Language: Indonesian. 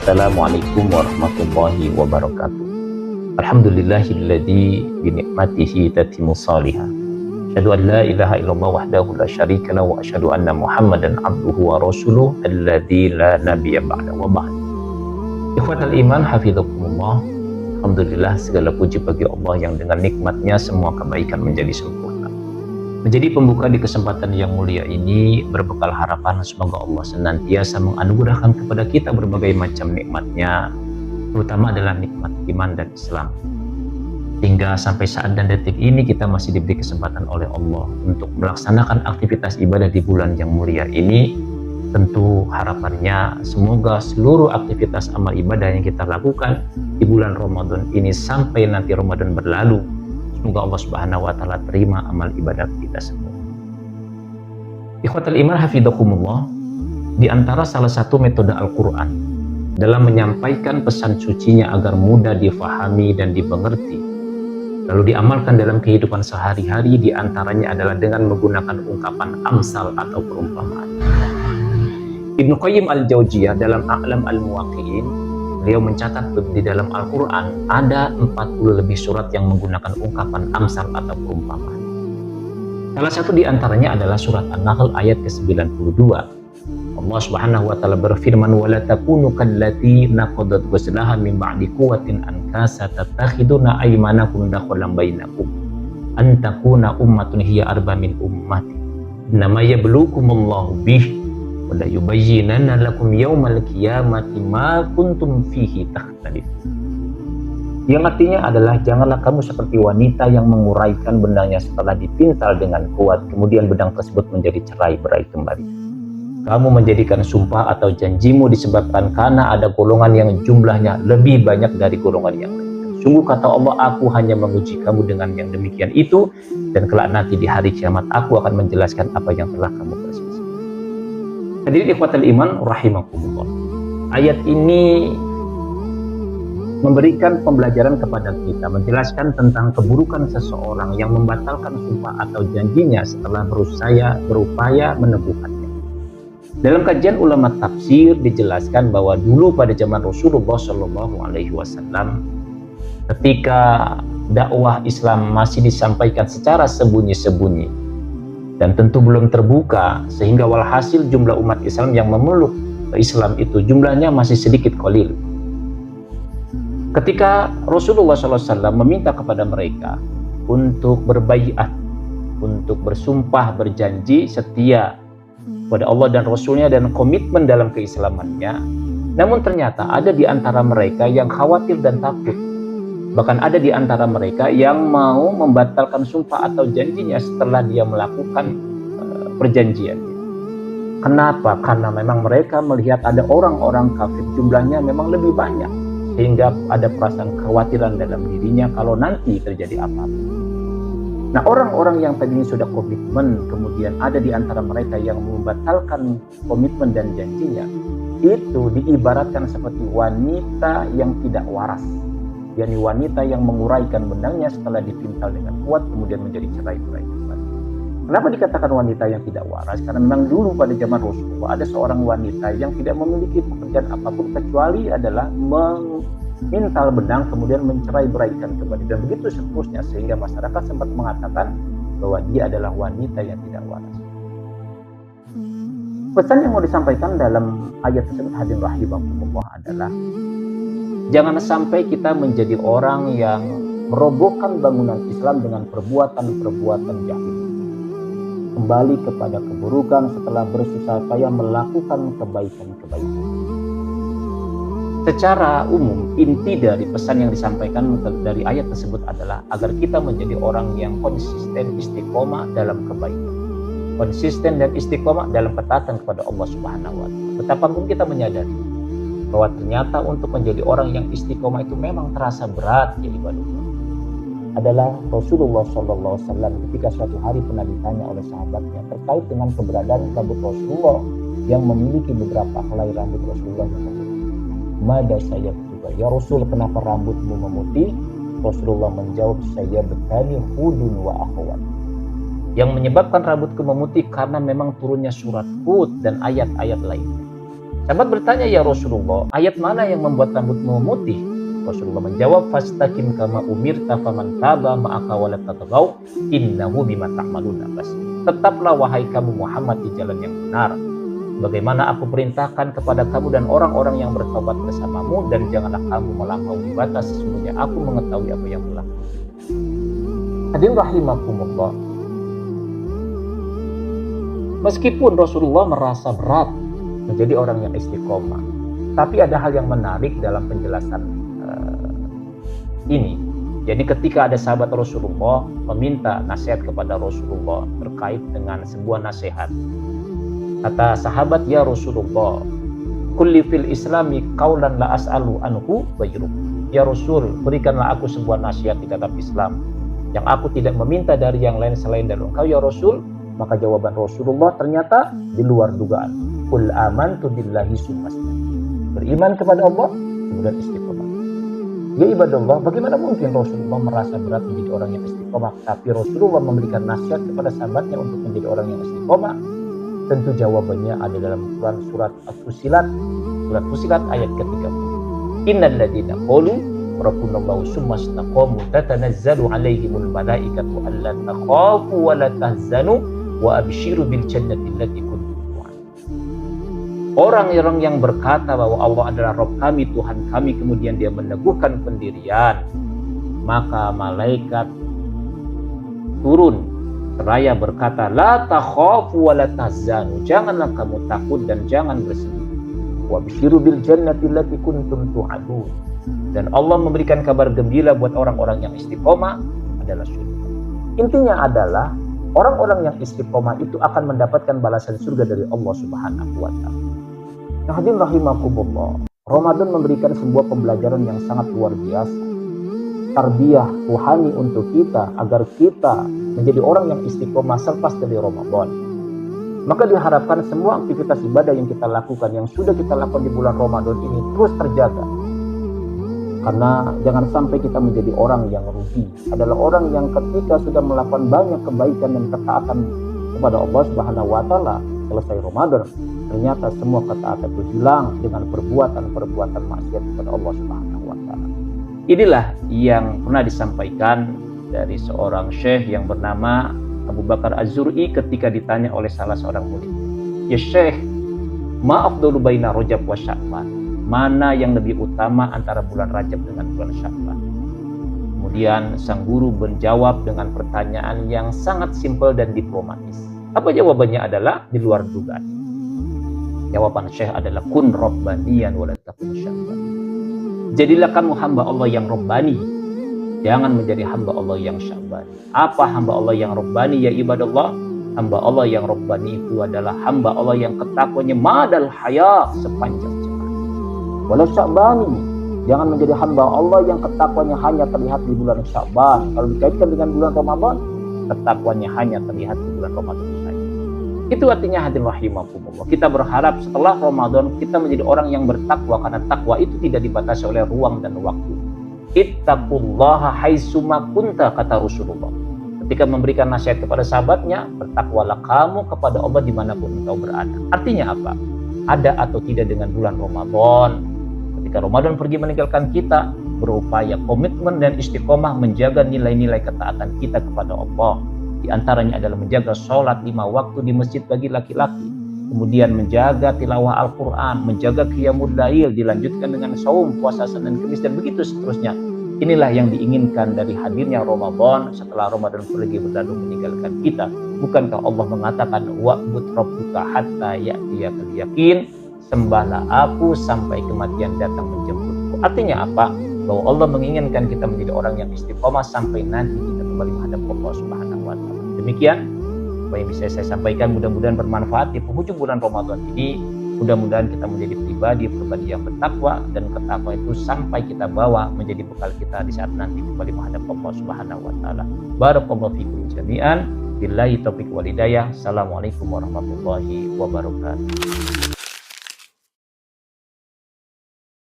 Assalamualaikum warahmatullahi wabarakatuh. Alhamdulillahilladzi bi ni'matihi tatimmu shalihah. Asyhadu an la ilaha illallah wahdahu la syarika lahu wa asyhadu anna Muhammadan abduhu wa rasuluh alladzi la nabiyya ba'da wa ba'd. Ikhwatal iman hafizakumullah. Alhamdulillah, segala puji bagi Allah yang dengan nikmatnya semua kebaikan menjadi sempurna. Menjadi pembuka di kesempatan yang mulia ini, berbekal harapan semoga Allah senantiasa menganugerahkan kepada kita berbagai macam nikmatnya, terutama adalah nikmat iman dan Islam. Hingga sampai saat dan detik ini kita masih diberi kesempatan oleh Allah untuk melaksanakan aktivitas ibadah di bulan yang mulia ini. Tentu harapannya semoga seluruh aktivitas amal ibadah yang kita lakukan di bulan Ramadan ini sampai nanti Ramadan berlalu, semoga Allah Subhanahu wa taala terima amal ibadah kita semua. Ikhwatal iman hafizakumullah, di antara salah satu metode Al-Qur'an dalam menyampaikan pesan sucinya agar mudah difahami dan dimengerti, lalu diamalkan dalam kehidupan sehari-hari, di antaranya adalah dengan menggunakan ungkapan amsal atau perumpamaan. Ibnu Qayyim al-Jauziyah dalam A'lam al-Muwaqqi'in, beliau mencatat di dalam Al-Quran ada 40 lebih surat yang menggunakan ungkapan amsal atau perumpamaan. Salah satu di antaranya adalah surat An-Nahl ayat ke-92. Allah Subhanahu wa taala berfirman, "Wala takunu kallati naqadat ghazlaha min ba'di quwwatin ankasa tattakhiduna aymanakum dakhalan bainakum an takuna ummatun hiya arba min ummati innama yabluukumullahu bih wala yubayyinanna lakum yaumal qiyamati ma kuntum fihi takhtalifun." Yang artinya adalah, janganlah kamu seperti wanita yang menguraikan benangnya setelah dipintal dengan kuat, kemudian benang tersebut menjadi cerai-berai kembali. Kamu menjadikan sumpah atau janjimu disebabkan karena ada golongan yang jumlahnya lebih banyak dari golongan yang lain. Sungguh kata Allah, aku hanya menguji kamu dengan yang demikian itu, dan kelak nanti di hari kiamat aku akan menjelaskan apa yang telah kamu perbuat. Hadirin ikhwatal iman rahimakumullah. Ayat ini memberikan pembelajaran kepada kita, menjelaskan tentang keburukan seseorang yang membatalkan sumpah atau janjinya setelah berupaya meneguhkannya. Dalam kajian ulama tafsir dijelaskan bahwa dulu pada zaman Rasulullah SAW, ketika dakwah Islam masih disampaikan secara sembunyi-sembunyi dan tentu belum terbuka, sehingga walhasil jumlah umat Islam yang memeluk Islam itu jumlahnya masih sedikit qalil. Ketika Rasulullah SAW meminta kepada mereka untuk berbaiat, untuk bersumpah berjanji setia kepada Allah dan Rasulnya dan komitmen dalam keislamannya, namun ternyata ada di antara mereka yang khawatir dan takut. Bahkan ada di antara mereka yang mau membatalkan sumpah atau janjinya setelah dia melakukan perjanjiannya. Kenapa? Karena memang mereka melihat ada orang-orang kafir jumlahnya memang lebih banyak, sehingga ada perasaan kekhawatiran dalam dirinya kalau nanti terjadi apa-apa. Nah, orang-orang yang tadinya sudah komitmen, kemudian ada di antara mereka yang membatalkan komitmen dan janjinya, itu diibaratkan seperti wanita yang tidak waras, yakni wanita yang menguraikan benangnya setelah dipintal dengan kuat kemudian menjadi cerai-berai kembali. Kenapa dikatakan wanita yang tidak waras? Karena memang dulu pada zaman Rasulullah ada seorang wanita yang tidak memiliki pekerjaan apapun kecuali adalah memintal benang kemudian mencerai-beraikan kembali, dan begitu seterusnya, sehingga masyarakat sempat mengatakan bahwa dia adalah wanita yang tidak waras. Pesan yang mau disampaikan dalam ayat tersebut, hadirin rahimakumullah, adalah jangan sampai kita menjadi orang yang merobohkan bangunan Islam dengan perbuatan-perbuatan jahil, kembali kepada keburukan setelah bersusah payah melakukan kebaikan-kebaikan. Secara umum, inti dari pesan yang disampaikan dari ayat tersebut adalah agar kita menjadi orang yang konsisten istiqomah dalam kebaikan, konsisten dan istiqomah dalam ketaatan kepada Allah Subhanahu wa taala. Betapapun kita menyadari bahwa ternyata untuk menjadi orang yang istiqomah itu memang terasa berat ya ibadah. Adalah Rasulullah SAW ketika suatu hari pernah ditanya oleh sahabatnya terkait dengan keberadaan rambut Rasulullah yang memiliki beberapa helai rambut Rasulullah yang memutih. Mada saya juga, ya Rasul, kenapa rambutmu memutih? Rasulullah menjawab, saya betani hudun wa akhwat. Yang menyebabkan rambutku memutih karena memang turunnya surat Hud dan ayat-ayat lainnya. Sahabat bertanya, ya Rasulullah, ayat mana yang membuat rambutmu memutih? Rasulullah menjawab, fastaqim kama umirta faman taba ma'aka wa la tatghaw innahu bima ta'maluna basir. Tetaplah wahai kamu Muhammad di jalan yang benar, bagaimana aku perintahkan kepada kamu dan orang-orang yang bertobat bersamamu, dan janganlah kamu melampaui batas, sesungguhnya aku mengetahui apa yang berlaku. Hadirin rahimakumullah. Meskipun Rasulullah merasa berat menjadi orang yang istiqomah, tapi ada hal yang menarik dalam penjelasan ini. Jadi ketika ada sahabat Rasulullah meminta nasihat kepada Rasulullah terkait dengan sebuah nasihat, kata sahabat, ya Rasulullah, kulli fil islami qaulan la as'alu anhu ghairuh. Ya Rasul, berikanlah aku sebuah nasihat di dalam Islam yang aku tidak meminta dari yang lain selain dari engkau ya Rasul. Maka jawaban Rasulullah ternyata di luar dugaan. Qul amantu billahi summa istaqim. Beriman kepada Allah kemudian istiqomah. Ya ibadallah, bagaimana mungkin Rasulullah merasa berat menjadi orang yang istiqomah, tapi Rasulullah memberikan nasihat kepada sahabatnya untuk menjadi orang yang istiqomah? Tentu jawabannya ada dalam Quran surat Fussilat ayat ke-30. Innal ladzina qalu rabbunallahu summa istaqamu tatanazzalu alaihimul malaikatu alla takhafu wa la tahzanu wa abshiru bil jannati allati kuntum tu'adun. Orang-orang yang berkata bahwa Allah adalah Rabb kami, Tuhan kami, kemudian dia meneguhkan pendirian, maka malaikat turun seraya berkata, la takhafu wa la tahzanu, janganlah kamu takut dan jangan bersedih. Wa abshiru bil jannati allati kuntum tu'adun. Dan Allah memberikan kabar gembira buat orang-orang yang istiqomah adalah surga. Intinya adalah orang-orang yang istiqomah itu akan mendapatkan balasan surga dari Allah Subhanahu wa taala. Nah, hadirin rahimakumullah, Ramadan memberikan sebuah pembelajaran yang sangat luar biasa. Tarbiyah rohani untuk kita agar kita menjadi orang yang istiqomah selepas dari Ramadan. Maka diharapkan semua aktivitas ibadah yang kita lakukan, yang sudah kita lakukan di bulan Ramadan ini terus terjaga. Karena jangan sampai kita menjadi orang yang rugi, adalah orang yang ketika sudah melakukan banyak kebaikan dan ketaatan kepada Allah Subhanahu wa taala, selesai Ramadan ternyata semua ketaatan itu hilang dengan perbuatan-perbuatan maksiat kepada Allah Subhanahu wa taala. Inilah yang pernah disampaikan dari seorang syekh yang bernama Abu Bakar Az-Zur'i ketika ditanya oleh salah seorang murid, ya Syekh, ma afdalu baina Rajab wa Sya'ban? Mana yang lebih utama antara bulan Rajab dengan bulan Sya'ban? Kemudian sang guru menjawab dengan pertanyaan yang sangat simpel dan diplomatis. Apa jawabannya? Adalah di luar dugaan. Jawaban Syekh adalah kun rabbaniyan wa la takun sya'ban. Jadilah kamu hamba Allah yang rabbani, jangan menjadi hamba Allah yang sya'bani. Apa hamba Allah yang rabbani ya ibadallah? Hamba Allah yang rabbani itu adalah hamba Allah yang ketakwanya madal haya, sepanjang zaman. Walau sya'bani, jangan menjadi hamba Allah yang ketakwanya hanya terlihat di bulan Sya'ban. Kalau dikaitkan dengan bulan Ramadan, ketakwanya hanya terlihat di bulan Ramadan saja. Itu artinya hadirin rahimakumullah, kita berharap setelah Ramadan kita menjadi orang yang bertakwa, karena takwa itu tidak dibatasi oleh ruang dan waktu. Ittaqullaha haitsuma kunta, kata Rasulullah ketika memberikan nasihat kepada sahabatnya, bertakwalah kamu kepada Allah dimanapun engkau berada. Artinya apa? Ada atau tidak dengan bulan Ramadan, ketika Ramadan pergi meninggalkan kita, berupaya komitmen dan istiqomah menjaga nilai-nilai ketaatan kita kepada Allah. Di antaranya adalah menjaga sholat 5 waktu di masjid bagi laki-laki, kemudian menjaga tilawah Al-Quran, menjaga qiyamul lail, dilanjutkan dengan saum, puasa Senin Kamis, dan begitu seterusnya. Inilah yang diinginkan dari hadirnya Ramadan setelah Ramadan pergi berlalu meninggalkan kita. Bukankah Allah mengatakan wa'bud rabbuka hatta ya'tiyakal yakin, sembahlah aku sampai kematian datang menjemputku. Artinya apa? Bahwa Allah menginginkan kita menjadi orang yang istiqomah sampai nanti kita kembali menghadap Allah Subhanahu wa taala. Demikian apa yang bisa saya sampaikan, mudah-mudahan bermanfaat di penghujung bulan Ramadan ini. Mudah-mudahan kita menjadi pribadi yang bertakwa, dan ketakwa itu sampai kita bawa menjadi bekal kita di saat nanti kembali menghadap Allah Subhanahu wa taala. Barakallahu fikum jami'an. Billahi taufiq wal hidayah. Assalamualaikum warahmatullahi wabarakatuh.